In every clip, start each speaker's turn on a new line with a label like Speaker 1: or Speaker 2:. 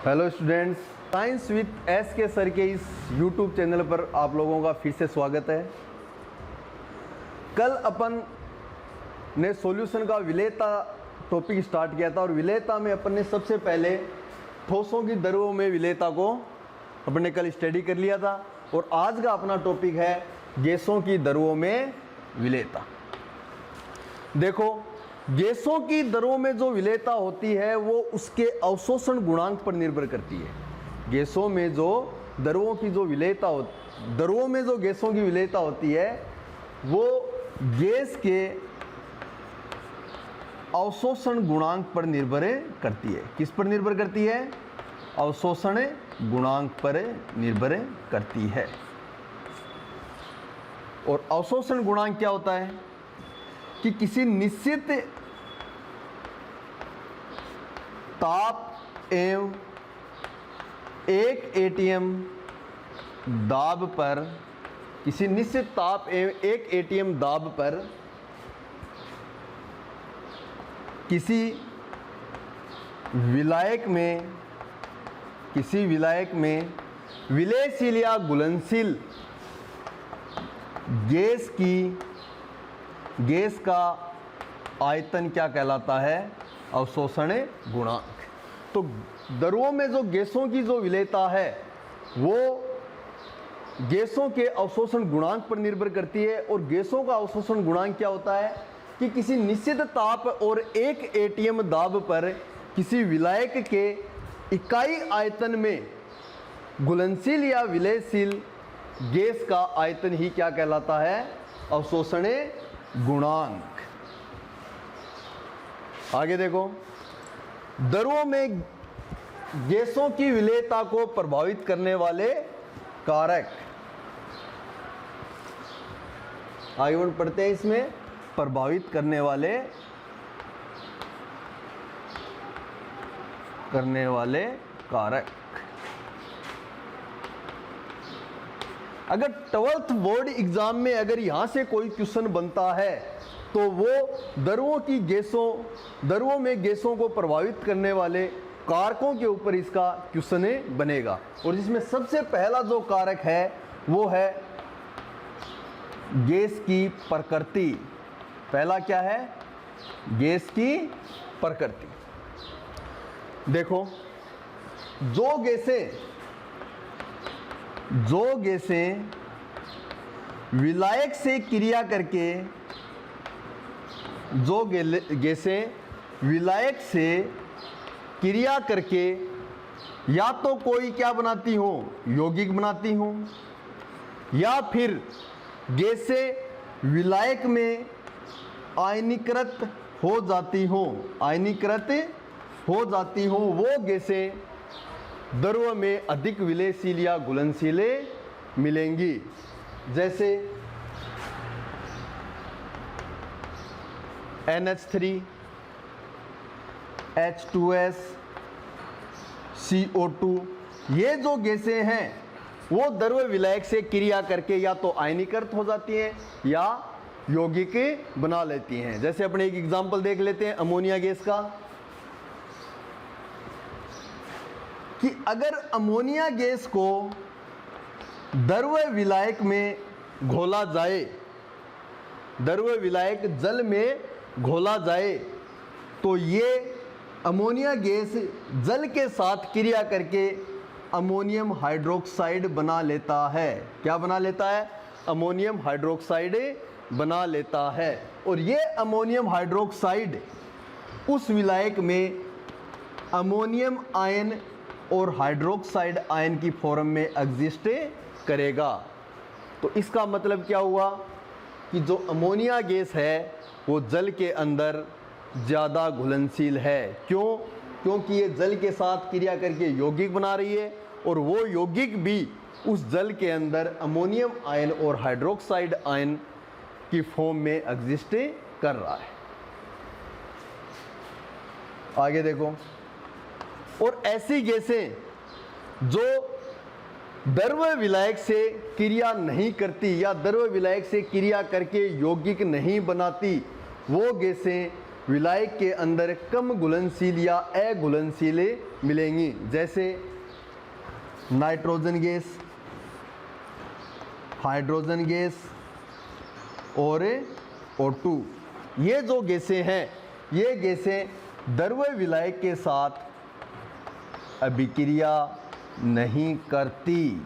Speaker 1: Hello students, science with S के sir के इस यूट्यूब चैनल पर आप लोगों का फिर से स्वागत है। कल अपन ने सॉल्यूशन का विलेयता टॉपिक स्टार्ट किया था और विलेयता में अपन ने सबसे पहले ठोसों की दरों में विलेयता को अपन ने कल स्टडी कर लिया था और आज का अपना टॉपिक है गैसों की दरों में विलेयता। देखो, गैसों की दरों में जो विलेयता होती है वो उसके अवशोषण गुणांक पर निर्भर करती है। गैसों में जो दरों की जो विलेयता दरों में जो गैसों की विलेयता होती है वो गैस के अवशोषण गुणांक पर निर्भर करती है। किस पर निर्भर करती है? अवशोषण गुणांक पर निर्भर करती है। और अवशोषण गुणांक क्या होता है कि किसी निश्चित ताप एवं 1 एटीएम दाब पर, किसी निश्चित ताप एवं 1 एटीएम दाब पर किसी विलायक में विलयशील या घुलनशील गैस का आयतन क्या कहलाता है? अवशोषण गुणांक। तो दरों में जो गैसों की जो विलेयता है वो गैसों के अवशोषण गुणांक पर निर्भर करती है। और गैसों का अवशोषण गुणांक क्या होता है कि किसी निश्चित ताप और 1 एटीएम दाब पर किसी विलायक के इकाई आयतन में घुलनशील या विलयशील गैस का आयतन ही क्या कहलाता है? अवशोषण गुणांक। आगे देखो, दरों में गैसों की विलेयता को प्रभावित करने वाले कारक। आगे बढ़ पढ़ते हैं। इसमें प्रभावित करने वाले कारक। अगर 12th बोर्ड एग्जाम में अगर यहां से कोई क्वेश्चन बनता है तो वो दरों में गैसों को प्रभावित करने वाले कारकों के ऊपर इसका क्वेश्चन बनेगा। और जिसमें सबसे पहला जो कारक है वो है गैस की प्रकृति। पहला क्या है? गैस की प्रकृति। देखो, जो गैसें विलायक से क्रिया करके, जो गैसें विलायक से क्रिया करके या तो कोई क्या बनाती हो? यौगिक बनाती हो, या फिर गैसें विलायक में आयनीकृत हो जाती हो, वो गैसें दरों में अधिक विलयशील या घुलनशील मिलेंगी। जैसे NH3, H2S, CO2, ये जो गैसें हैं वो द्रव्य विलायक से क्रिया करके या तो आयनीकृत हो जाती हैं या यौगिक बना लेती हैं। जैसे अपने एक एग्जांपल देख लेते हैं अमोनिया गैस का, कि अगर अमोनिया गैस को द्रव्य विलायक में घोला जाए, द्रव्य विलायक जल में घोला जाए, तो ये अमोनिया गैस जल के साथ क्रिया करके अमोनियम हाइड्रोक्साइड बना लेता है। क्या बना लेता है? अमोनियम हाइड्रोक्साइड बना लेता है। और ये अमोनियम हाइड्रोक्साइड उस विलायक में अमोनियम आयन और हाइड्रोक्साइड आयन की फॉर्म में एग्जिस्ट करेगा। तो इसका मतलब क्या हुआ कि जो अमोनिया गैस है वो जल के अंदर ज़्यादा घुलनशील है। क्यों? क्योंकि ये जल के साथ क्रिया करके यौगिक बना रही है और वो यौगिक भी उस जल के अंदर अमोनियम आयन और हाइड्रोक्साइड आयन की फॉर्म में एग्जिस्ट कर रहा है। आगे देखो, और ऐसी गैसें जो द्रव्य विलायक से क्रिया नहीं करती या द्रव्य विलायक से क्रिया करके यौगिक नहीं बनाती, वो गैसें विलायक के अंदर कम घुलनशील या अघुलनशील मिलेंगी, जैसे नाइट्रोजन गैस, हाइड्रोजन गैस और O2। ये जो गैसें हैं, ये गैसें द्रव्य विलायक के साथ अभिक्रिया नहीं करती।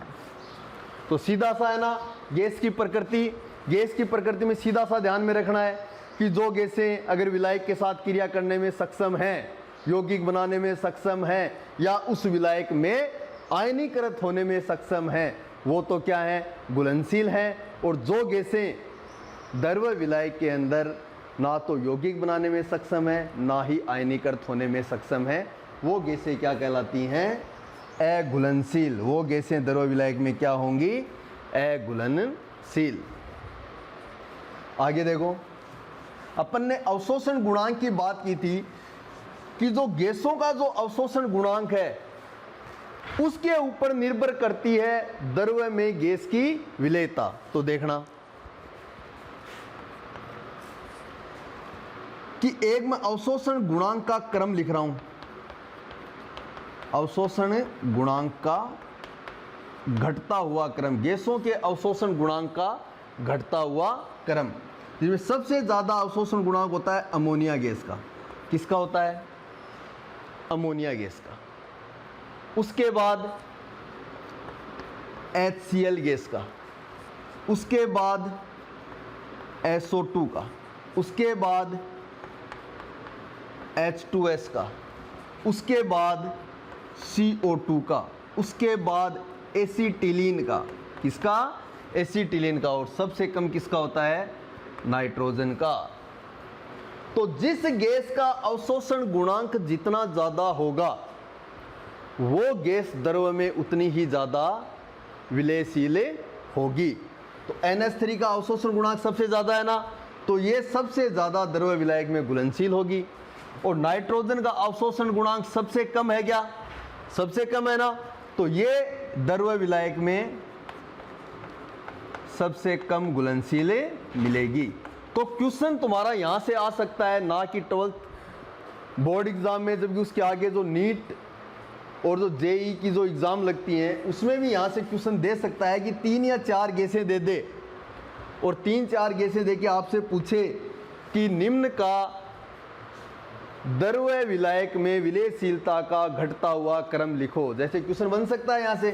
Speaker 1: तो सीधा सा है ना गैस की प्रकृति, गैस की प्रकृति में सीधा सा ध्यान में रखना है कि जो गैसें अगर विलायक के साथ क्रिया करने में सक्षम हैं, यौगिक बनाने में सक्षम हैं या उस विलायक में आयनीकृत होने में सक्षम हैं, वो तो क्या है, घुलनशील हैं। और जो गैसें द्रव्य विलायक के अंदर ना तो यौगिक बनाने में सक्षम है, ना ही आयनीकृत होने में सक्षम है, वो गैसें क्या कहलाती हैं, अघुलनशील। वो गैसें द्रव्य विलायक में क्या होंगी, अघुलनशील। आगे देखो, अपन ने अवशोषण गुणांक की बात की थी कि जो गैसों का जो अवशोषण गुणांक है उसके ऊपर निर्भर करती है द्रव्य में गैस की विलेयता। तो देखना कि एक मैं अवशोषण गुणांक का क्रम लिख रहा हूं, अवशोषण गुणांक का घटता हुआ क्रम, गैसों के अवशोषण गुणांक का घटता हुआ क्रम, जिसमें सबसे ज्यादा अवशोषण गुणांक होता है अमोनिया गैस का। किसका होता है, अमोनिया गैस का। उसके बाद HCl गैस का, उसके बाद SO2 का, उसके बाद H2S का, उसके बाद CO2 का, उसके बाद एसीटिलीन का। किसका, एसीटिलीन का। और सबसे कम किसका होता है, नाइट्रोजन का। तो जिस गैस का अवशोषण गुणांक जितना ज्यादा होगा वो गैस द्रव्य में उतनी ही ज्यादा विलयशील होगी। तो NH3 का अवशोषण गुणांक सबसे ज्यादा है ना, तो ये सबसे ज्यादा द्रव्य विलायक में घुलनशील होगी। और नाइट्रोजन का अवशोषण गुणांक सबसे कम है, क्या सबसे कम है ना, तो ये द्रव्य विलायक में सबसे कम घुलनशील मिलेगी। तो क्वेश्चन तुम्हारा यहां से आ सकता है, ना कि 12th बोर्ड एग्जाम में, जबकि उसके आगे जो नीट और जो JEE की जो एग्जाम लगती हैं उसमें भी यहां से क्वेश्चन दे सकता है कि 3 या 4 गैसें दे दे और 3-4 गैसें दे के आपसे पूछे कि निम्न का द्रव्य विलायक में विलयशीलता का घटता हुआ क्रम लिखो। जैसे क्वेश्चन बन सकता है यहां से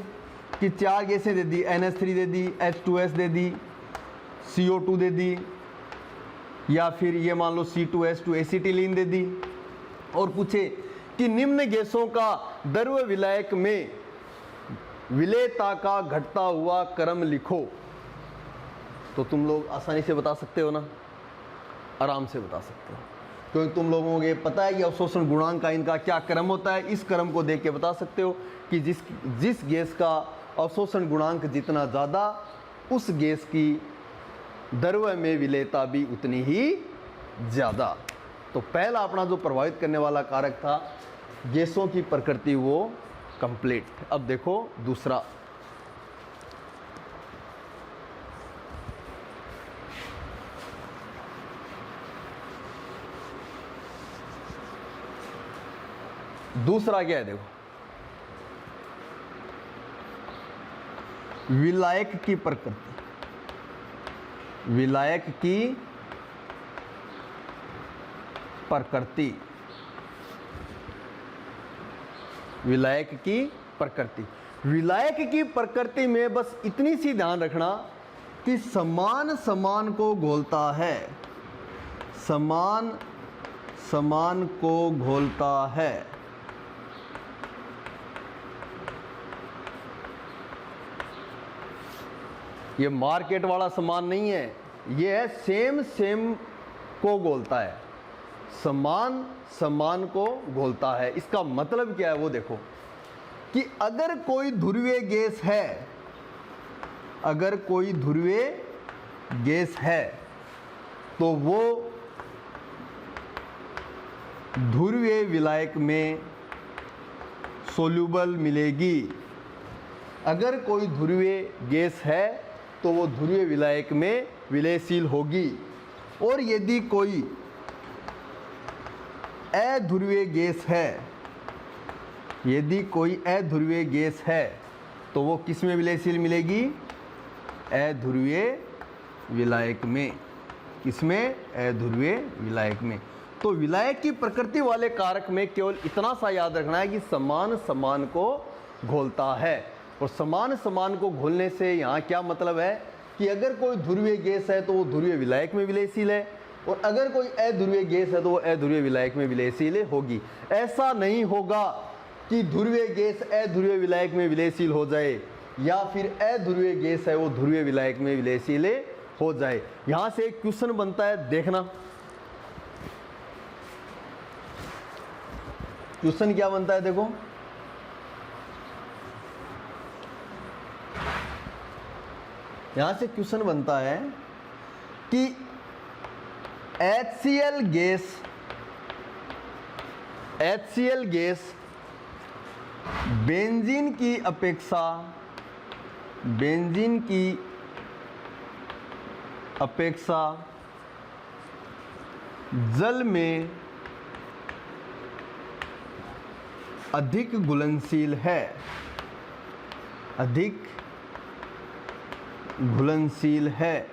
Speaker 1: कि 4 गैसें दे दी, NH3 दे दी, H2S दे दी, CO2 दे दी, या फिर ये मान लो C2H2 एसिटिलीन दे दी, और पूछे कि निम्न गैसों का द्रव्य विलायक में विलेयता का घटता हुआ क्रम लिखो। तो तुम लोग आसानी से बता सकते हो ना, आराम से बता सकते हो, क्योंकि तुम लोगों को ये पता है कि अवशोषण गुणांक का इनका क्या क्रम होता है। इस क्रम को देख के बता सकते हो कि जिस गैस का अवशोषण गुणांक जितना ज़्यादा, उस गैस की द्रव्य में विलेयता भी उतनी ही ज़्यादा। तो पहला अपना जो प्रभावित करने वाला कारक था गैसों की प्रकृति, वो कंप्लीट। अब देखो दूसरा, दूसरा क्या है, देखो विलायक की प्रकृति। विलायक की प्रकृति, विलायक की प्रकृति। विलायक की प्रकृति में बस इतनी सी ध्यान रखना कि समान समान को घोलता है, समान समान को घोलता है। ये मार्केट वाला सामान नहीं है, ये है सेम सेम को घोलता है, समान समान को घोलता है। इसका मतलब क्या है वो देखो कि अगर कोई ध्रुवीय गैस है, अगर कोई ध्रुवीय गैस है तो वो ध्रुवीय विलायक में सोल्यूबल मिलेगी। अगर कोई ध्रुवीय गैस है तो वो ध्रुवीय विलायक में विलयशील होगी। और यदि कोई अध्रुवीय गैस है, यदि कोई अध्रुवीय गैस है तो वो किस में विलयशील मिलेगी? अध्रुवीय विलायक में। किसमें? अध्रुवीय विलायक में। तो विलायक की प्रकृति वाले कारक में केवल इतना सा याद रखना है कि समान समान को घोलता है। और समान समान को घोलने से यहाँ क्या मतलब है कि अगर कोई ध्रुवीय गैस है तो वो ध्रुवीय विलायक में विलयशील है, और अगर कोई अध्रुवीय गैस है तो वो अध्रुवीय विलायक में विलयशील होगी। ऐसा नहीं होगा कि ध्रुवीय गैस अध्रुवीय विलायक में विलयशील हो जाए, या फिर अध्रुवीय गैस है वो ध्रुवीय विलायक में विलयशील हो जाए। यहां से एक क्वेश्चन बनता है, देखना क्वेश्चन क्या बनता है। देखो, यहां से क्वेश्चन बनता है कि HCl गैस बेंजीन की अपेक्षा जल में अधिक घुलनशील है, अधिक घुलनशील है।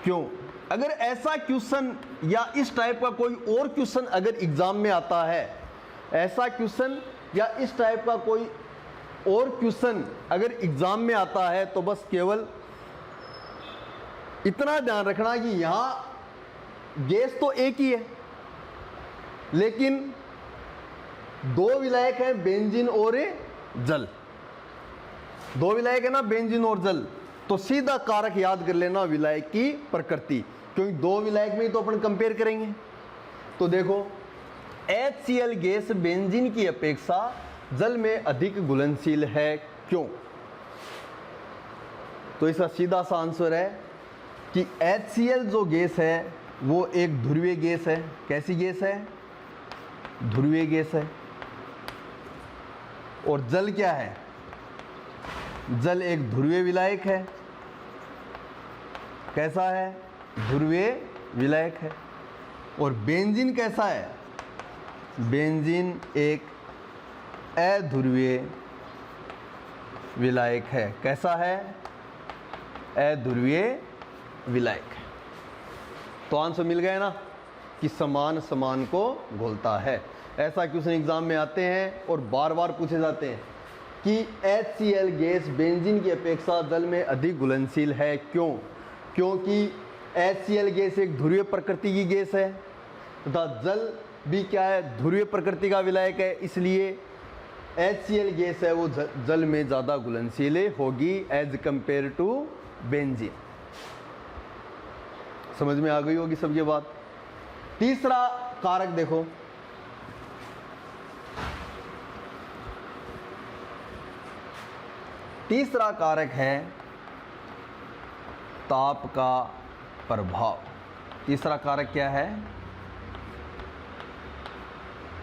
Speaker 1: क्यों? अगर ऐसा क्वेश्चन या इस टाइप का कोई और क्वेश्चन अगर एग्जाम में आता है, ऐसा क्वेश्चन या इस टाइप का कोई और क्वेश्चन अगर एग्जाम में आता है, तो बस केवल इतना ध्यान रखना कि यहां गैस तो एक ही है, लेकिन दो विलायक हैं, बेंजीन और जल। दो विलायक है ना, बेंजीन और जल। तो सीधा कारक याद कर लेना विलायक की प्रकृति, क्योंकि दो विलायक में ही तो अपन कंपेयर करेंगे। तो देखो, HCl गैस बेंजीन की अपेक्षा जल में अधिक घुलनशील है, क्यों? तो इसका सीधा सा आंसर है कि HCl जो गैस है वो एक ध्रुवीय गैस है। कैसी गैस है? ध्रुवीय गैस है। और जल क्या है? जल एक ध्रुवीय विलायक है। कैसा है? ध्रुवीय विलायक है। और बेंजीन कैसा है? बेंजीन एक अध्रुवीय विलायक है। कैसा है? अध्रुवीय विलायक है। तो आंसर मिल गया ना कि समान समान को घोलता है। ऐसा क्वेश्चन एग्जाम में आते हैं और बार बार पूछे जाते हैं कि HCl गैस बेंजीन की अपेक्षा जल में अधिक घुलनशील है, क्यों? क्योंकि HCl गैस एक ध्रुवीय प्रकृति की गैस है तथा जल भी क्या है? ध्रुवीय प्रकृति का विलायक है। इसलिए HCl गैस है वो जल में ज़्यादा घुलनशील होगी एज कंपेयर टू बेंजीन। समझ में आ गई होगी सब ये बात। तीसरा कारक देखो, तीसरा कारक है ताप का प्रभाव। तीसरा कारक क्या है?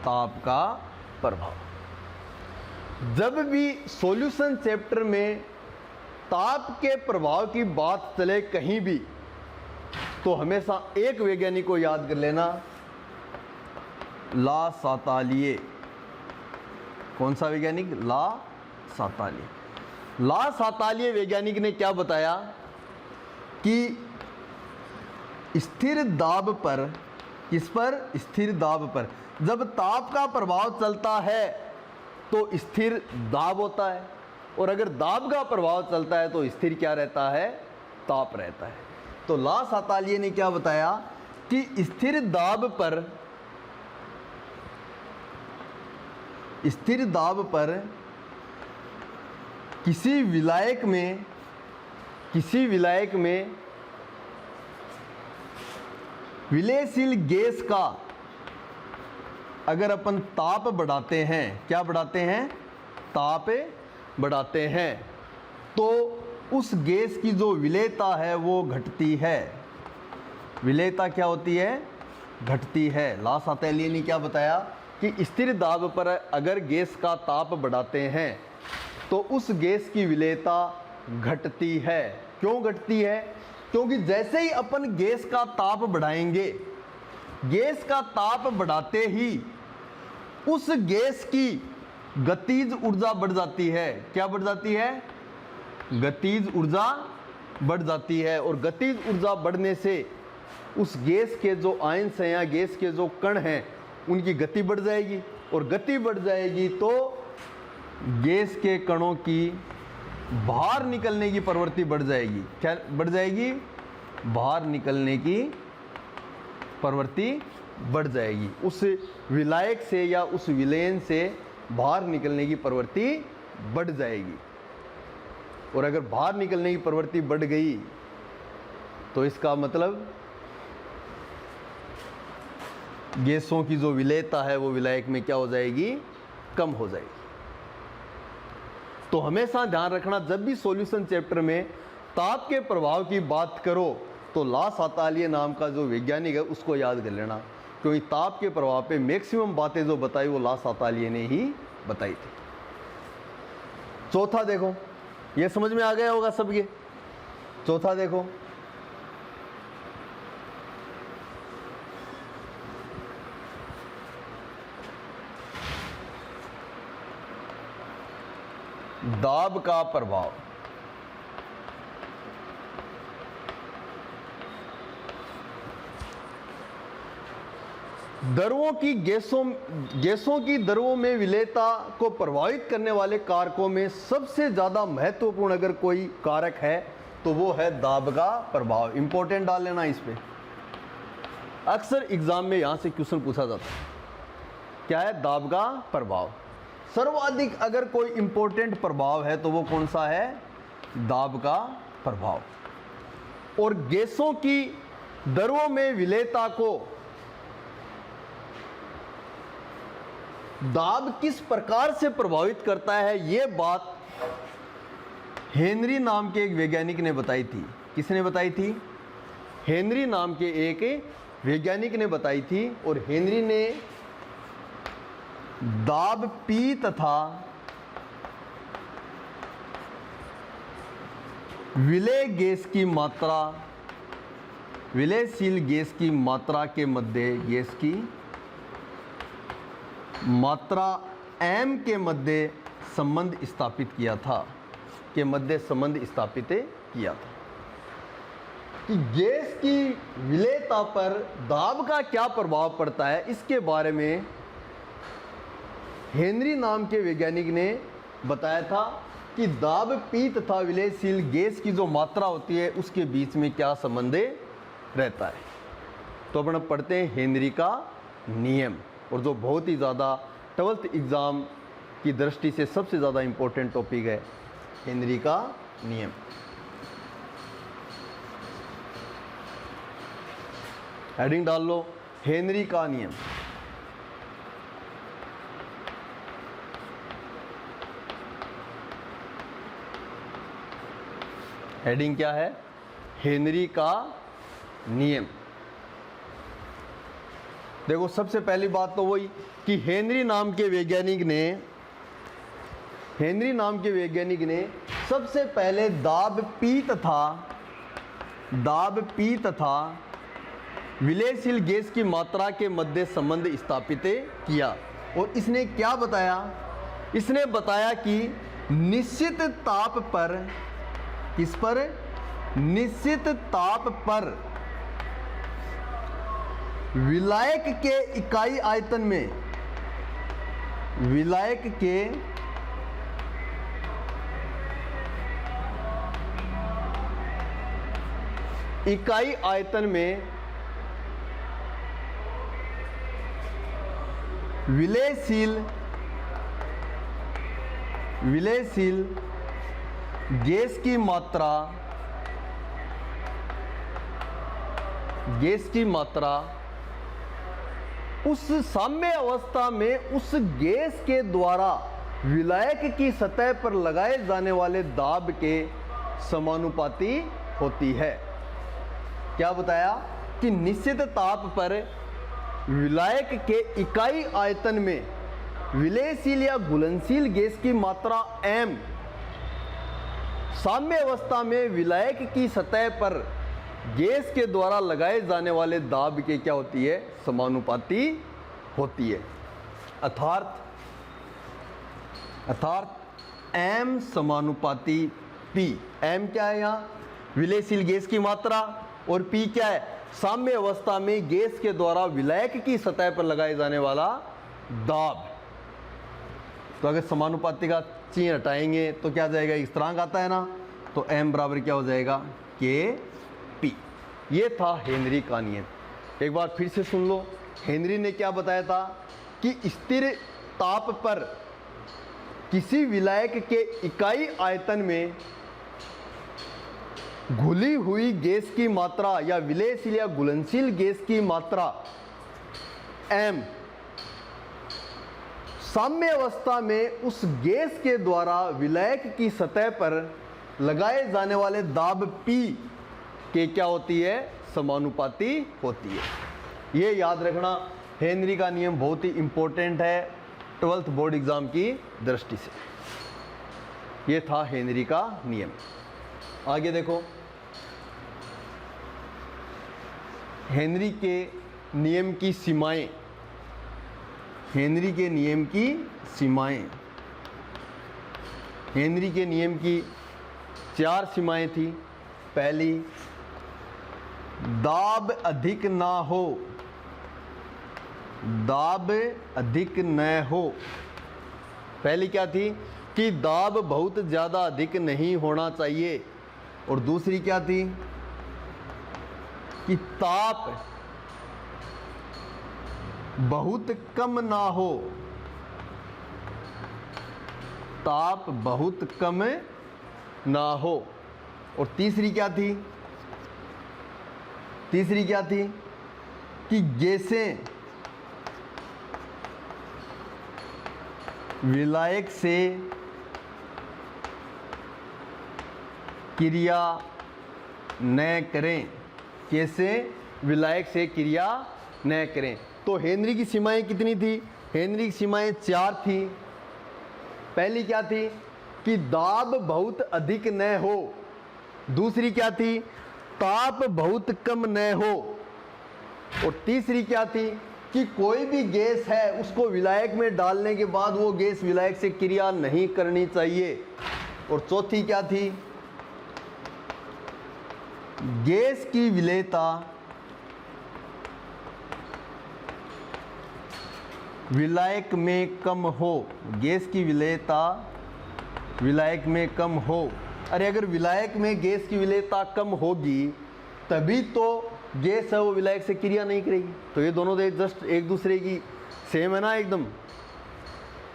Speaker 1: ताप का प्रभाव। जब भी सॉल्यूशन चैप्टर में ताप के प्रभाव की बात चले कहीं भी, तो हमेशा एक वैज्ञानिक को याद कर लेना, ला सातालिए। कौन सा वैज्ञानिक? ला सातालिए। ला सातालिए वैज्ञानिक ने क्या बताया कि स्थिर दाब पर, किस पर? स्थिर दाब पर जब ताप का प्रभाव चलता है तो स्थिर दाब होता है, और अगर दाब का प्रभाव चलता है तो स्थिर क्या रहता है? ताप रहता है। तो ला सातालिए ने क्या बताया कि स्थिर दाब पर किसी विलायक में विलयशील गैस का अगर अपन ताप बढ़ाते हैं, क्या बढ़ाते हैं? ताप बढ़ाते हैं, तो उस गैस की जो विलेयता है वो घटती है। विलेयता क्या होती है? घटती है। ला सातालिए ने क्या बताया कि स्थिर दाब पर अगर गैस का ताप बढ़ाते हैं तो उस गैस की विलेयता घटती है। क्यों घटती है? क्योंकि जैसे ही अपन गैस का ताप बढ़ाएंगे गैस का ताप बढ़ाते ही उस गैस की गतिज ऊर्जा बढ़ जाती है। क्या बढ़ जाती है? गतिज ऊर्जा बढ़ जाती है। और गतिज ऊर्जा बढ़ने से उस गैस के जो आयंस हैं या गैस के जो कण हैं उनकी गति बढ़ जाएगी, और गति बढ़ जाएगी तो गैस के कणों की बाहर निकलने की प्रवृत्ति बढ़ जाएगी। क्या बढ़ जाएगी? बाहर निकलने की प्रवृत्ति बढ़ जाएगी। उस विलायक से या उस विलयन से बाहर निकलने की प्रवृत्ति बढ़ जाएगी। और अगर बाहर निकलने की प्रवृत्ति बढ़ गई तो इसका मतलब गैसों की जो विलेयता है वो विलायक में क्या हो जाएगी? कम हो जाएगी। तो हमेशा ध्यान रखना, जब भी सॉल्यूशन चैप्टर में ताप के प्रभाव की बात करो तो लास अतालिए नाम का जो वैज्ञानिक है उसको याद कर लेना, क्योंकि ताप के प्रभाव पे मैक्सिमम बातें जो बताई वो लास अतालिए ने ही बताई थी। चौथा देखो, ये समझ में आ गया होगा सबके। चौथा देखो, दाब का प्रभाव। द्रवों की गैसों की द्रवों में विलेयता को प्रभावित करने वाले कारकों में सबसे ज्यादा महत्वपूर्ण अगर कोई कारक है तो वो है दाब का प्रभाव। इंपॉर्टेंट डाल लेना इस पे, अक्सर एग्जाम में यहां से क्वेश्चन पूछा जाता है। क्या है? दाब का प्रभाव। सर्वाधिक अगर कोई इंपॉर्टेंट प्रभाव है तो वो कौन सा है? दाब का प्रभाव। और गैसों की द्रवों में विलेयता को दाब किस प्रकार से प्रभावित करता है, ये बात हेनरी नाम के एक वैज्ञानिक ने बताई थी। किसने बताई थी? हेनरी नाम के एक वैज्ञानिक ने बताई थी। और हेनरी ने दाब P तथा विलेय गैस की मात्रा, विलयशील गैस की मात्रा के मध्य, गैस की मात्रा m के मध्य संबंध स्थापित किया था, के मध्य संबंध स्थापित किया था कि गैस की विलेयता पर दाब का क्या प्रभाव पड़ता है। इसके बारे में हेनरी नाम के वैज्ञानिक ने बताया था कि दाब P तथा विलयशील गैस की जो मात्रा होती है उसके बीच में क्या संबंध रहता है। तो अपन पढ़ते हैं हेनरी का नियम, और जो बहुत ही ज़्यादा 12th एग्ज़ाम की दृष्टि से सबसे ज़्यादा इम्पोर्टेंट टॉपिक है, हेनरी का नियम। हेडिंग डाल लो, हेनरी का नियम। हेडिंग क्या है? हेनरी का नियम। देखो, सबसे पहली बात तो वही कि हेनरी नाम के वैज्ञानिक ने सबसे पहले दाब P तथा विलयशील गैस की मात्रा के मध्य संबंध स्थापित किया। और इसने क्या बताया? इसने बताया कि निश्चित ताप पर, किस पर? निश्चित ताप पर विलायक के इकाई आयतन में, विलायक के इकाई आयतन में विलयशील गैस की मात्रा उस साम्य अवस्था में उस गैस के द्वारा विलायक की सतह पर लगाए जाने वाले दाब के समानुपाती होती है। क्या बताया? कि निश्चित ताप पर विलायक के इकाई आयतन में विलयशील या घुलनशील गैस की मात्रा m साम्य अवस्था में विलायक की सतह पर गैस के द्वारा लगाए जाने वाले दाब के क्या होती है, समानुपाती होती है। अर्थात m समानुपाती p। m क्या है यहाँ, विलयशील गैस की मात्रा, और p क्या है, साम्य अवस्था में गैस के द्वारा विलायक की सतह पर लगाए जाने वाला दाब। तो अगर समानुपाती का चिन्ह हटाएंगे तो क्या जाएगा, स्थिरांक आता है ना, तो m बराबर क्या हो जाएगा, Kp। ये था हेनरी का नियम। एक बार फिर से सुन लो, हेनरी ने क्या बताया था कि स्थिर ताप पर किसी विलायक के इकाई आयतन में घुली हुई गैस की मात्रा या विलयशील या घुलनशील गैस की मात्रा m साम्य अवस्था में उस गैस के द्वारा विलायक की सतह पर लगाए जाने वाले दाब P के क्या होती है, समानुपाती होती है। ये याद रखना, हेनरी का नियम बहुत ही इंपॉर्टेंट है 12th बोर्ड एग्जाम की दृष्टि से। ये था हेनरी का नियम। आगे देखो, हेनरी के नियम की सीमाएं। हेनरी के नियम की सीमाएं, हेनरी के नियम की 4 सीमाएं थी। पहली, दाब अधिक ना हो, दाब अधिक न हो। पहली क्या थी कि दाब बहुत ज़्यादा अधिक नहीं होना चाहिए, और दूसरी क्या थी कि ताप बहुत कम ना हो, ताप बहुत कम ना हो। और तीसरी क्या थी, तीसरी क्या थी कि गैसें विलायक से क्रिया न करें, कैसे, विलायक से क्रिया न करें। तो हेनरी की सीमाएं कितनी थी, हेनरी की सीमाएं 4 थी। पहली क्या थी कि दाब बहुत अधिक न हो, दूसरी क्या थी, ताप बहुत कम न हो, और तीसरी क्या थी कि कोई भी गैस है उसको विलायक में डालने के बाद वो गैस विलायक से क्रिया नहीं करनी चाहिए। और चौथी क्या थी, गैस की विलेयता विलायक में कम हो, गैस की विलेयता विलायक में कम हो। अरे अगर विलायक में गैस की विलेयता कम होगी तभी तो गैस है वो विलायक से क्रिया नहीं करेगी। तो ये दोनों जस्ट एक दूसरे की सेम है ना एकदम।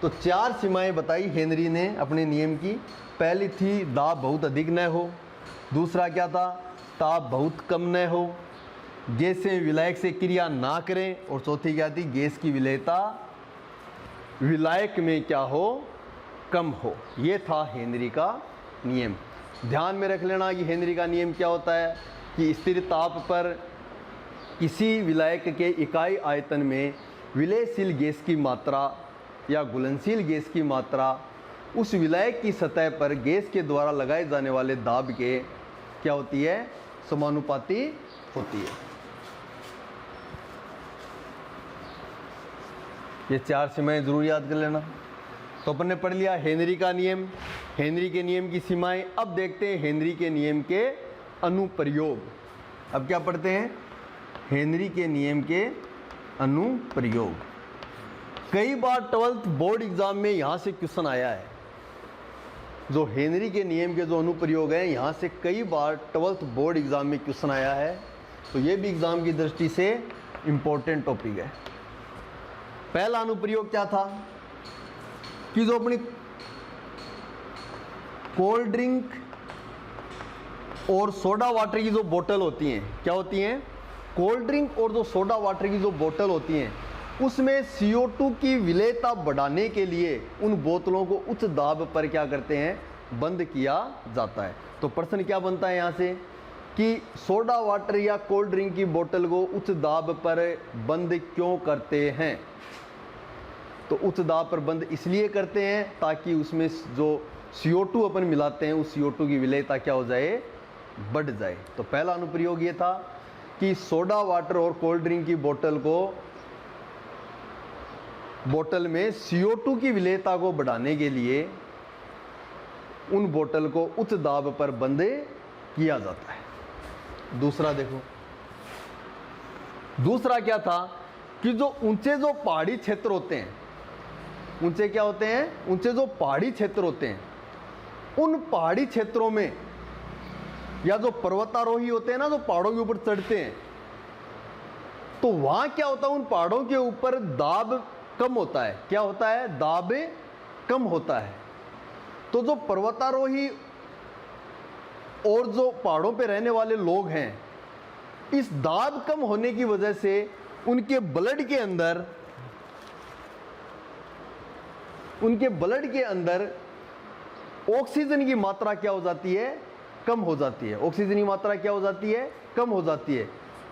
Speaker 1: तो 4 सीमाएं बताई हेनरी ने अपने नियम की। पहली थी दाब बहुत अधिक न हो, दूसरा क्या था, ताप बहुत कम न हो, गैसें विलायक से क्रिया ना करें, और चौथी क्या थी, गैस की विलेयता विलायक में क्या हो, कम हो। ये था हेनरी का नियम। ध्यान में रख लेना कि हेनरी का नियम क्या होता है कि स्थिर ताप पर किसी विलायक के इकाई आयतन में विलयशील गैस की मात्रा या घुलनशील गैस की मात्रा उस विलायक की सतह पर गैस के द्वारा लगाए जाने वाले दाब के क्या होती है, समानुपाती होती है। ये 4 सीमाएं जरूर याद कर लेना। तो अपन ने पढ़ लिया हेनरी का नियम, हेनरी के नियम की सीमाएं। अब देखते हैं हेनरी के नियम के अनुप्रयोग। अब क्या पढ़ते हैं, हेनरी के नियम के अनुप्रयोग। कई बार 12th बोर्ड एग्जाम में यहाँ से क्वेश्चन आया है। जो हेनरी के नियम के जो अनुप्रयोग हैं, यहाँ से कई बार 12th बोर्ड एग्जाम में क्वेश्चन आया है। तो ये भी एग्जाम की दृष्टि से इम्पोर्टेंट टॉपिक है। पहला अनुप्रयोग क्या था कि जो अपनी कोल्ड ड्रिंक और सोडा वाटर की जो बोतल होती हैं, क्या होती हैं, कोल्ड ड्रिंक और जो सोडा वाटर की जो बोतल होती हैं, उसमें CO2 की विलेयता बढ़ाने के लिए उन बोतलों को उच्च दाब पर क्या करते हैं, बंद किया जाता है। तो प्रश्न क्या बनता है यहाँ से कि सोडा वाटर या कोल्ड ड्रिंक की बोतल को उच्च दाब पर बंद क्यों करते हैं। तो उच्च दाब पर बंद इसलिए करते हैं ताकि उसमें जो CO2 अपन मिलाते हैं उस CO2 की विलेयता क्या हो जाए, बढ़ जाए। तो पहला अनुप्रयोग ये था कि सोडा वाटर और कोल्ड ड्रिंक की बोतल में CO2 की विलेयता को बढ़ाने के लिए उन बोतल को उच्च दाब पर बंद किया जाता है। दूसरा देखो, दूसरा क्या था कि जो ऊंचे जो पहाड़ी क्षेत्र होते हैं, ऊंचे क्या होते हैं, ऊंचे जो पहाड़ी क्षेत्र होते हैं, उन पहाड़ी क्षेत्रों में या जो पर्वतारोही होते हैं ना, जो पहाड़ों के ऊपर चढ़ते हैं, तो वहां क्या होता है, उन पहाड़ों के ऊपर दाब कम होता है। क्या होता है, दाब कम होता है। तो जो पर्वतारोही और जो पहाड़ों पे रहने वाले लोग हैं, इस दाब कम होने की वजह से उनके ब्लड के अंदर ऑक्सीजन की मात्रा क्या हो जाती है, कम हो जाती है। ऑक्सीजन की मात्रा क्या हो जाती है, कम हो जाती है,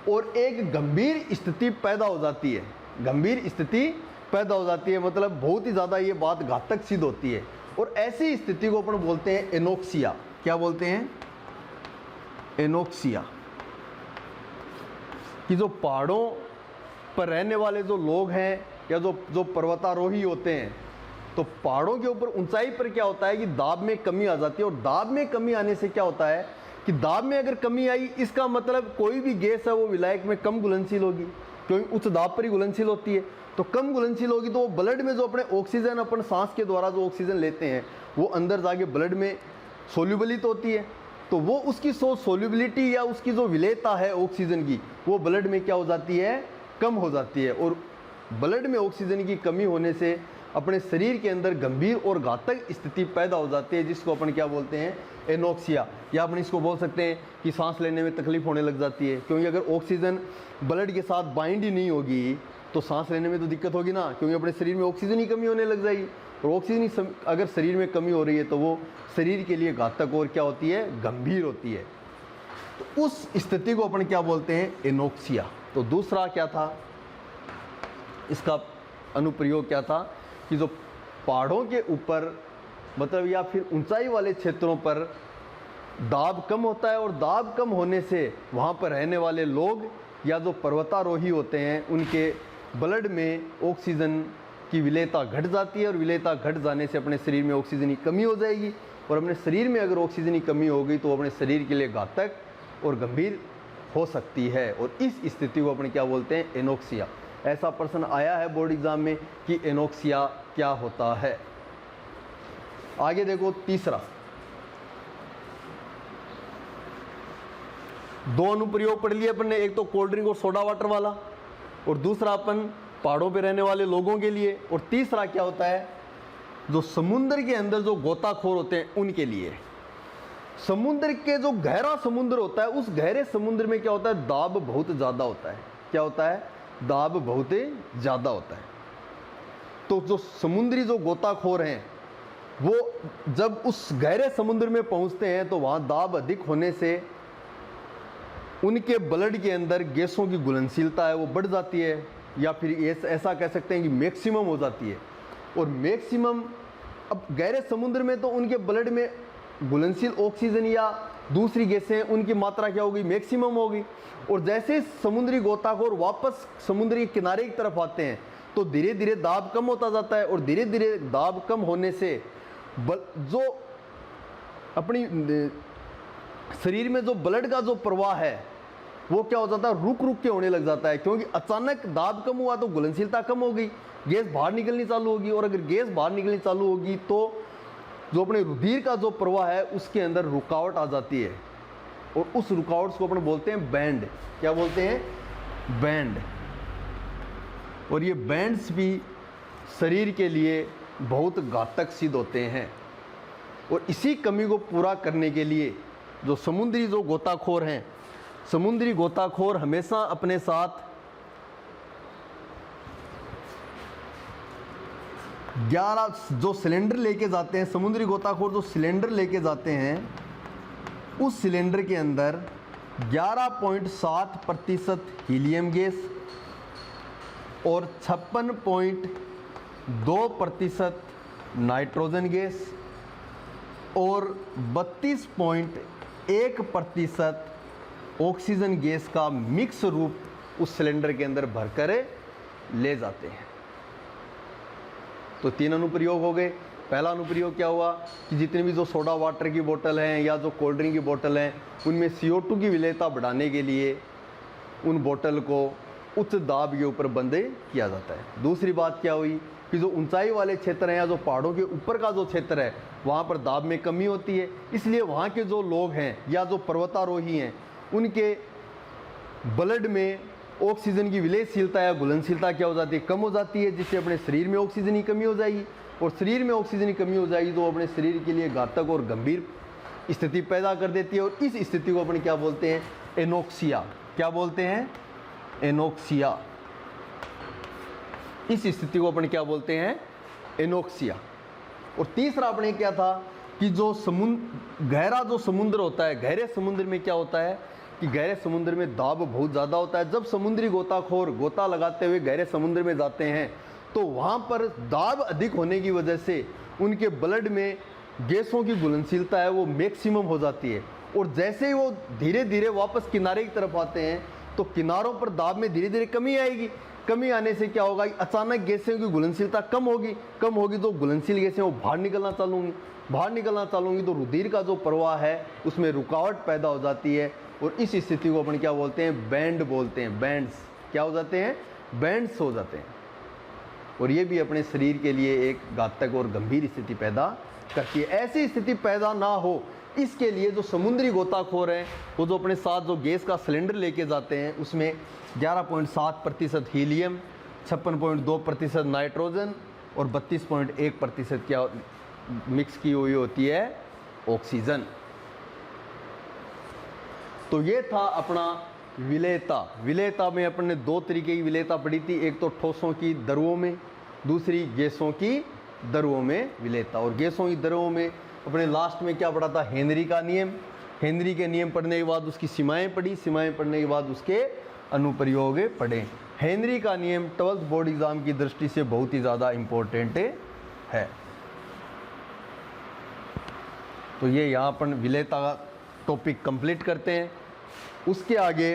Speaker 1: और एक गंभीर स्थिति पैदा हो जाती है। गंभीर स्थिति पैदा हो जाती है मतलब बहुत ही ज़्यादा ये बात घातक सिद्ध होती है। और ऐसी स्थिति को अपन बोलते हैं एनोक्सिया। क्या बोलते हैं, एनोक्सिया। कि जो पहाड़ों पर रहने वाले जो लोग हैं या जो पर्वतारोही होते हैं, तो पहाड़ों के ऊपर ऊंचाई पर क्या होता है कि दाब में कमी आ जाती है। और दाब में कमी आने से क्या होता है कि दाब में अगर कमी आई, इसका मतलब कोई भी गैस है वो विलायक में कम घुलनशील होगी, क्योंकि उच्च दाब पर ही घुलनशील होती है। तो कम घुलनशील होगी तो वो ब्लड में जो अपने ऑक्सीजन, अपन सांस के द्वारा जो ऑक्सीजन लेते हैं, वो अंदर जाके ब्लड में सोल्यूबलित होती है। तो वो उसकी सोल्यूबिलिटी या उसकी जो विलेयता है ऑक्सीजन की, वो ब्लड में क्या हो जाती है, कम हो जाती है। और ब्लड में ऑक्सीजन की कमी होने से अपने शरीर के अंदर गंभीर और घातक स्थिति पैदा हो जाती है, जिसको अपन क्या बोलते हैं, एनोक्सिया। या अपन इसको बोल सकते हैं कि सांस लेने में तकलीफ होने लग जाती है, क्योंकि अगर ऑक्सीजन ब्लड के साथ बाइंड ही नहीं होगी तो सांस लेने में तो दिक्कत होगी ना, क्योंकि अपने शरीर में ऑक्सीजन ही कमी होने लग जाएगी। और ऑक्सीजन अगर शरीर में कमी हो रही है तो वो शरीर के लिए घातक और क्या होती है, गंभीर होती है। तो उस स्थिति को अपन क्या बोलते हैं, एनोक्सिया। तो दूसरा क्या था, इसका अनुप्रयोग क्या था कि जो पहाड़ों के ऊपर मतलब या फिर ऊंचाई वाले क्षेत्रों पर दाब कम होता है, और दाब कम होने से वहाँ पर रहने वाले लोग या जो पर्वतारोही होते हैं, उनके ब्लड में ऑक्सीजन की विलेयता घट जाती है। और विलेयता घट जाने से अपने शरीर में ऑक्सीजन की कमी हो जाएगी, और अपने शरीर में अगर ऑक्सीजन की कमी हो गई तो अपने शरीर के लिए घातक और गंभीर हो सकती है। और इस स्थिति को अपन क्या बोलते हैं, एनोक्सिया। ऐसा प्रश्न आया है बोर्ड एग्जाम में कि एनोक्सिया क्या होता है। आगे देखो, तीसरा, दो अनुप्रयोग पढ़ लिए अपन ने, एक तो कोल्ड ड्रिंक और सोडा वाटर वाला, और दूसरा अपन पहाड़ों पे रहने वाले लोगों के लिए, और तीसरा क्या होता है, जो समुद्र के अंदर जो गोताखोर होते हैं उनके लिए। समुद्र के जो गहरा समुद्र होता है, उस गहरे समुद्र में क्या होता है, दाब बहुत ज़्यादा होता है। क्या होता है, दाब बहुत ज़्यादा होता है। तो जो समुद्री जो गोताखोर हैं, वो जब उस गहरे समुद्र में पहुंचते हैं तो वहाँ दाब अधिक होने से उनके ब्लड के अंदर गैसों की घुलनशीलता है वो बढ़ जाती है, या फिर ऐसा कह सकते हैं कि मैक्सिमम हो जाती है। और मैक्सिमम, अब गहरे समुद्र में तो उनके ब्लड में घुलनशील ऑक्सीजन या दूसरी गैसें, उनकी मात्रा क्या होगी, मैक्सिमम होगी। और जैसे समुद्री गोताखोर वापस समुद्र के किनारे की तरफ आते हैं तो धीरे धीरे दाब कम होता जाता है, और धीरे धीरे दाब कम होने से जो अपनी शरीर में जो ब्लड का जो प्रवाह है वो क्या हो जाता है, रुक रुक के होने लग जाता है। क्योंकि अचानक दाब कम हुआ तो घुलनशीलता कम हो गई, गैस बाहर निकलनी चालू होगी, और अगर गैस बाहर निकलनी चालू होगी तो जो अपने रुधिर का जो प्रवाह है उसके अंदर रुकावट आ जाती है, और उस रुकावट को अपन बोलते हैं बैंड। क्या बोलते हैं, बैंड। और ये बैंड्स भी शरीर के लिए बहुत घातक सिद्ध होते हैं। और इसी कमी को पूरा करने के लिए जो समुद्री जो गोताखोर हैं, समुद्री गोताखोर हमेशा अपने साथ 11 जो सिलेंडर लेके जाते हैं, समुद्री गोताखोर जो सिलेंडर लेके जाते हैं, उस सिलेंडर के अंदर 11.7% हीलियम गैस और 56.2% नाइट्रोजन गैस और 32.1 1% ऑक्सीजन गैस का मिक्स रूप उस सिलेंडर के अंदर भरकर ले जाते हैं। तो 3 अनुप्रयोग हो गए। पहला अनुप्रयोग क्या हुआ कि जितने भी जो सोडा वाटर की बोतल हैं या जो कोल्ड ड्रिंक की बोतल हैं, उनमें CO2 की विलेयता बढ़ाने के लिए उन बोतल को उच्च दाब के ऊपर बंद किया जाता है। दूसरी बात क्या हुई कि जो ऊंचाई वाले क्षेत्र हैं या जो पहाड़ों के ऊपर का जो क्षेत्र है, वहाँ पर दाब में कमी होती है, इसलिए वहाँ के जो लोग हैं या जो पर्वतारोही हैं, उनके ब्लड में ऑक्सीजन की विलेयशीलता या घुलनशीलता क्या हो जाती है, कम हो जाती है, जिससे अपने शरीर में ऑक्सीजन की कमी हो जाएगी। और शरीर में ऑक्सीजन की कमी हो जाएगी तो अपने शरीर के लिए घातक और गंभीर स्थिति पैदा कर देती है। और इस स्थिति को अपन क्या बोलते हैं, एनोक्सिया। क्या बोलते हैं, एनोक्सिया। इस स्थिति को अपन क्या बोलते हैं, एनोक्सिया। और तीसरा अपने क्या था कि जो गहरा जो समुद्र होता है, गहरे समुद्र में क्या होता है कि गहरे समुद्र में दाब बहुत ज़्यादा होता है। जब समुद्री गोताखोर गोता लगाते हुए गहरे समुद्र में जाते हैं तो वहाँ पर दाब अधिक होने की वजह से उनके ब्लड में गैसों की घुलनशीलता है वो मैक्सिमम हो जाती है। और जैसे ही वो धीरे धीरे वापस किनारे की तरफ आते हैं तो किनारों पर दाब में धीरे धीरे कमी आएगी। कमी आने से क्या होगा, अचानक गैसों की घुलनशीलता कम होगी तो घुलनशील गैसें वो बाहर निकलना चालू होंगी तो रुधिर का जो प्रवाह है उसमें रुकावट पैदा हो जाती है। और इस स्थिति को अपन क्या बोलते हैं, बैंड बोलते हैं। बैंड्स क्या हो जाते हैं, बैंड्स हो जाते हैं। और ये भी अपने शरीर के लिए एक घातक और गंभीर स्थिति पैदा करती है। ऐसी स्थिति पैदा ना हो इसके लिए जो समुद्री गोताखोर हैं वो जो अपने साथ जो गैस का सिलेंडर लेके जाते हैं उसमें 11.7% हीलियम, 56.2% नाइट्रोजन और 32.1% क्या मिक्स की हुई होती है, ऑक्सीजन। तो ये था अपना विलेयता। विलेयता में अपन ने 2 तरीके की विलेयता पढ़ी थी, एक तो ठोसों की द्रवों में, दूसरी गैसों की द्रवों में विलेयता। और गैसों की द्रवों में अपने लास्ट में क्या पढ़ा था, हेनरी का नियम। हेनरी के नियम पढ़ने के बाद उसकी सीमाएं पढ़ी, सीमाएं पढ़ने के बाद उसके अनुप्रयोग पढ़े। हेनरी का नियम 12th बोर्ड एग्जाम की दृष्टि से बहुत ही ज़्यादा इम्पोर्टेंट है। तो ये यहाँ पर विलेयता का टॉपिक कंप्लीट करते हैं। उसके आगे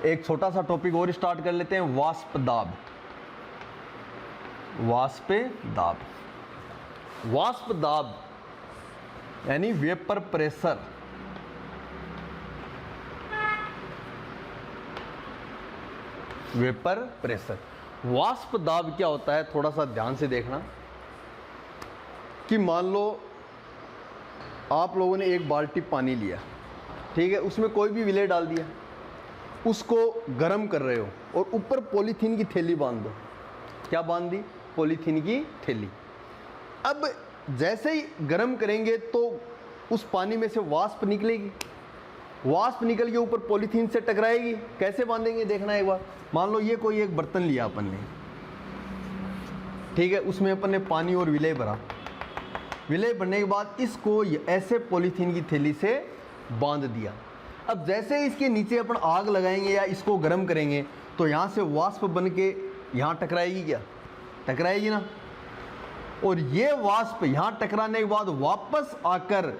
Speaker 1: एक छोटा सा टॉपिक और स्टार्ट कर लेते हैं, वाष्प दाब। वाष्प दाब, वाष्प दाब यानी वेपर प्रेशर। वेपर प्रेशर, वाष्प दाब क्या होता है, थोड़ा सा ध्यान से देखना कि मान लो आप लोगों ने एक बाल्टी पानी लिया, ठीक है, उसमें कोई भी विलेय डाल दिया, उसको गर्म कर रहे हो और ऊपर पॉलीथीन की थैली बांध दो। क्या बांध दी, पॉलीथीन की थैली। अब जैसे ही गर्म करेंगे तो उस पानी में से वाष्प निकलेगी, वाष्प निकल के ऊपर पॉलीथीन से टकराएगी। कैसे बांधेंगे देखना एक बार। मान लो ये कोई एक बर्तन लिया अपन ने, ठीक है, उसमें अपन ने पानी और विलेय भरा। विलेय भरने के बाद इसको ऐसे पॉलीथीन की थैली से बांध दिया। अब जैसे इसके नीचे अपन आग लगाएंगे या इसको गर्म करेंगे तो यहाँ से वाष्प बन के यहाँ टकराएगी, क्या टकराएगी ना। और ये वाष्प यहाँ टकराने के बाद वापस आकर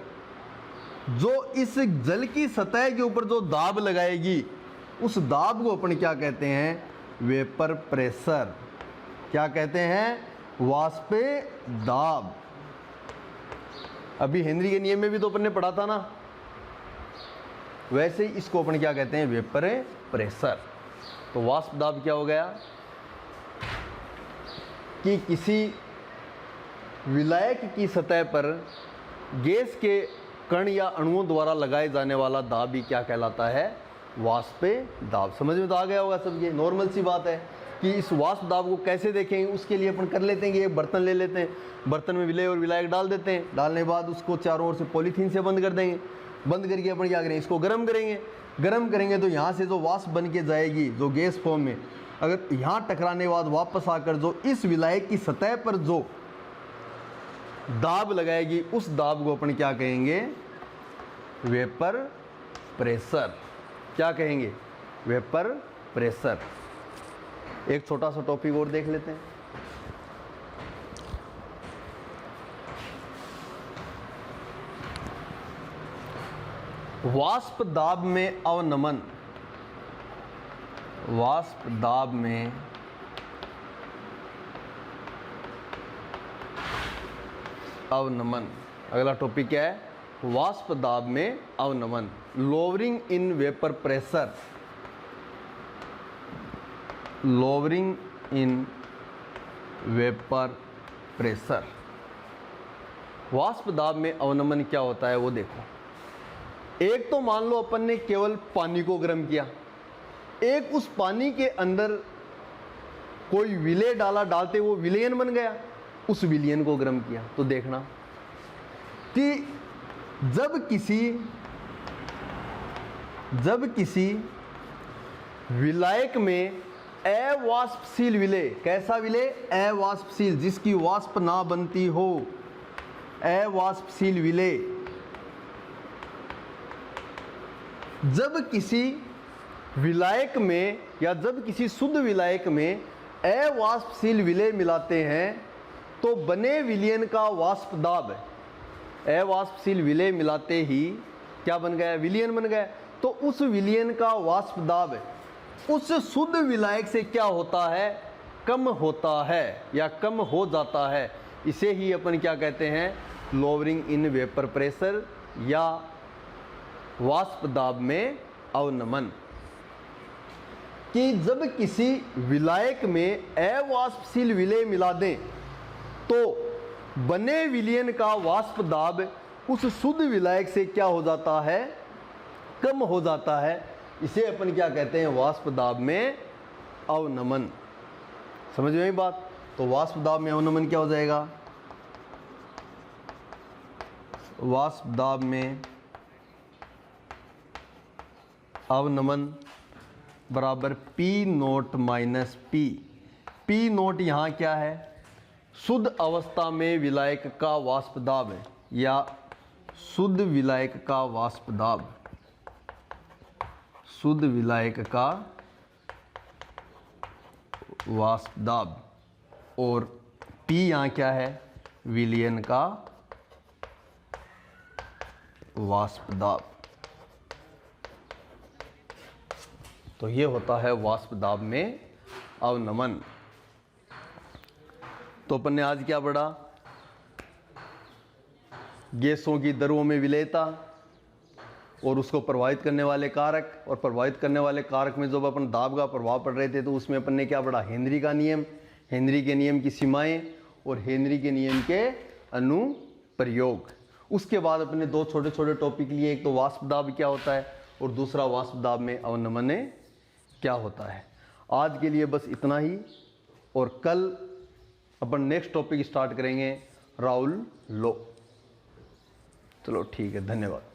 Speaker 1: जो इस जल की सतह के ऊपर जो दाब लगाएगी, उस दाब को अपन क्या कहते हैं, वेपर प्रेशर। क्या कहते हैं, वाष्प दाब। अभी हेनरी के नियम में भी तो अपन ने पढ़ा था ना, वैसे ही इसको अपन क्या कहते हैं, वेपर प्रेशर। तो वाष्प दाब क्या हो गया कि किसी विलायक की सतह पर गैस के कण या अणुओं द्वारा लगाए जाने वाला दाब भी क्या कहलाता है, वाष्प दाब। समझ में तो आ गया होगा सब। ये नॉर्मल सी बात है कि इस वाष्प दाब को कैसे देखेंगे, उसके लिए अपन कर लेते हैं कि एक बर्तन ले लेते हैं, बर्तन में विलेय और विलायक डाल देते हैं, डालने के बाद उसको चारों ओर से पॉलीथीन से बंद कर देंगे। बंद करके अपन क्या करेंगे, इसको गर्म करेंगे। गर्म करेंगे तो यहाँ से जो वाष्प बन के जाएगी जो गैस फॉर्म में, अगर यहाँ टकराने के बाद वापस आकर जो इस विलायक की सतह पर जो दाब लगाएगी, उस दाब को अपन क्या कहेंगे, वेपर प्रेशर। क्या कहेंगे, वेपर प्रेशर। एक छोटा सा टॉपिक और देख लेते हैं। वाष्प दाब में अवनमन, वाष्प दाब में अवनमन। अगला टॉपिक क्या है? वाष्प दाब में अवनमन, lowering in vapour pressure, lowering in vapour pressure. वाष्प दाब में अवनमन क्या होता है वो देखो। एक तो मान लो अपन ने केवल पानी को गर्म किया, एक उस पानी के अंदर कोई विलय डाला, डालते वो विलयन बन गया, उस विलयन को गर्म किया। तो देखना कि जब किसी विलायक में अवाष्पशील विलय, कैसा विलय? अवाष्पशील, जिसकी वाष्प ना बनती हो, अवाष्पशील विलय। जब किसी विलायक में या जब किसी शुद्ध विलायक में अवाष्पशील विलय मिलाते हैं तो बने विलयन का वाष्प दाब, अवाष्पशील विलय मिलाते ही क्या बन गया? विलयन बन गया। तो उस विलयन का वाष्प दाब उस शुद्ध विलायक से क्या होता है? कम होता है या कम हो जाता है। इसे ही अपन क्या कहते हैं? लोअरिंग इन वेपर प्रेशर या वाष्प दाब में अवनमन। कि जब किसी विलायक में अवाष्पशील विलय मिला दें तो बने विलयन का वाष्प दाब उस शुद्ध विलायक से क्या हो जाता है? कम हो जाता है। इसे अपन क्या कहते हैं? वाष्प दाब में अवनमन। समझ में आई बात? तो वाष्प दाब में अवनमन क्या हो जाएगा? वाष्प दाब में अवनमन बराबर P note minus P। P note यहाँ क्या है? शुद्ध अवस्था में विलायक का वाष्प दाब है या शुद्ध विलायक का वाष्प दाब, शुद्ध विलायक का वाष्प दाब। और P यहाँ क्या है? विलयन का वाष्प दाब। तो ये होता है वाष्प दाब में अवनमन। तो अपन ने आज क्या पढ़ा? गैसों की दरों में विलयता और उसको प्रभावित करने वाले कारक, और प्रभावित करने वाले कारक में जब अपन दाब का प्रभाव पढ़ रहे थे तो उसमें अपन ने क्या पढ़ा? हेनरी का नियम, हेनरी के नियम की सीमाएं और हेनरी के नियम के अनुप्रयोग। उसके बाद अपन ने दो छोटे छोटे टॉपिक लिए, एक तो वाष्प दाब क्या होता है और दूसरा वाष्प दाब में अवनमन क्या होता है। आज के लिए बस इतना ही, और कल अपन नेक्स्ट टॉपिक स्टार्ट करेंगे, राउल लॉ। चलो ठीक है, धन्यवाद।